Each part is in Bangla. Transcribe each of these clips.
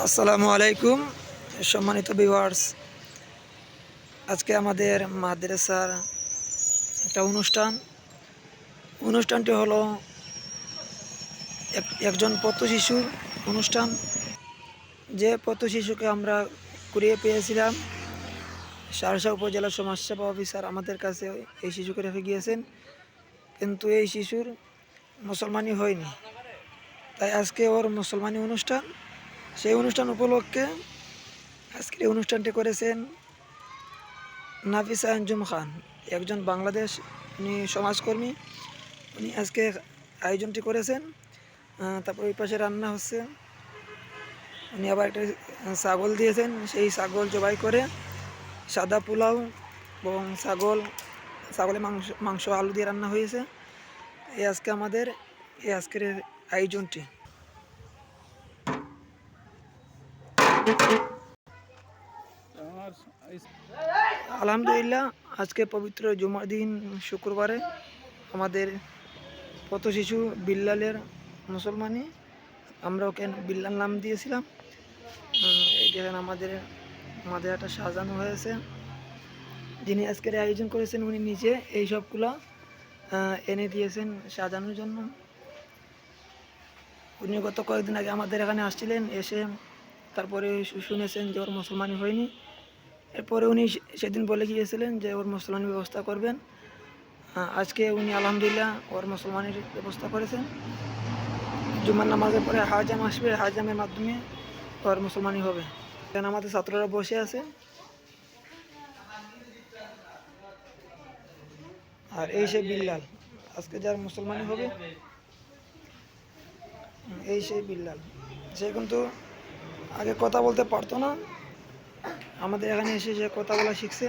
আসসালামু আলাইকুম সম্মানিত ভিউয়ার্স। আজকে আমাদের মাদ্রাসার একটা অনুষ্ঠানটি হলো একজন পথ শিশুর অনুষ্ঠান। যে পথ শিশুকে আমরা কুড়িয়ে পেয়েছিলাম, সারসা উপজেলা সমাজসেবা অফিসার আমাদের কাছে এই শিশুকে রেখে গিয়েছেন, কিন্তু এই শিশুর মুসলমানি হয়নি। তাই আজকে ওর মুসলমানি অনুষ্ঠান। সেই অনুষ্ঠান উপলক্ষে আজকের এই অনুষ্ঠানটি করেছেন নাফিসা আঞ্জুম খান, একজন বাংলাদেশ উনি সমাজকর্মী। উনি আজকে আয়োজনটি করেছেন। তারপর ওই পাশে রান্না হচ্ছে। উনি আবার একটা ছাগল দিয়েছেন, সেই ছাগল জবাই করে সাদা পোলাও এবং ছাগলের মাংস আলু দিয়ে রান্না হয়েছে। আজকের আয়োজনটি। আলহামদুলিল্লাহ, আজকে পবিত্র জুমার দিন শুক্রবারে আমাদের পথ শিশু বিল্লালের মুসলমানি, আমরা ওকে বিল্লাল নাম দিয়েছিলাম। এই দেখেন আমাদের একটা সাজানো হয়েছে। যিনি আজকের আয়োজন করেছেন উনি নিজে এই সবগুলো এনে দিয়েছেন সাজানোর জন্য। উনি গত কয়েকদিন আগে আমাদের এখানে আসছিলেন, এসে তারপরে শুনেছেন যে ওর মুসলমানি হয়নি। এরপরে উনি সেদিন বলে গিয়েছিলেন যে ওর মুসলমানের ব্যবস্থা করবেন। আজকে উনি আলহামদুলিল্লাহ ওর মুসলমানের ব্যবস্থা করেছেন। জুমার নামাজের পরে হাজাম আসবে, হাজামের মাধ্যমে ওর মুসলমানি হবে। এখানে আমাদের ছাত্ররা বসে আছে। আর এই সেই বিল্লাল, আজকে যার মুসলমানি হবে এই সেই বিল্লাল। সে কিন্তু আগে কথা বলতে পারতো না, আমাদের এখানে এসে সে কথা বলা শিখছে।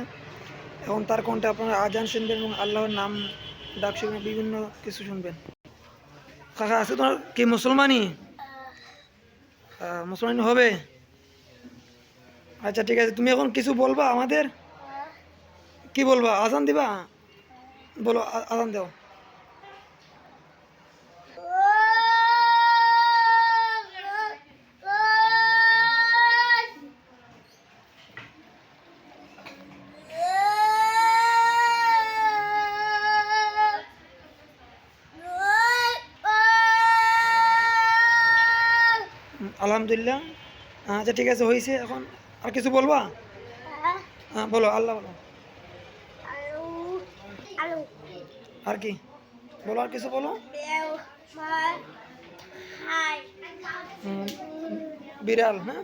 এখন তার কণ্ঠে আপনারা আজান শুনবেন এবং আল্লাহর নাম ডাক শুনবেন, বিভিন্ন কিছু শুনবেন। কাকা আছে তোমার কি মুসলমানি? মুসলমানি হবে? আচ্ছা ঠিক আছে, তুমি এখন কিছু বলবা আমাদের? কি বলবা? আজান দিবা? বলো, আজান দাও। আলহামদুলিল্লাহ। আচ্ছা ঠিক আছে, হয়েছে। এখন আর কিছু বলবা? হ্যাঁ বলো, আল্লাহ বলো। আর কি বলো? আর কিছু বলো। বিড়াল, হ্যাঁ।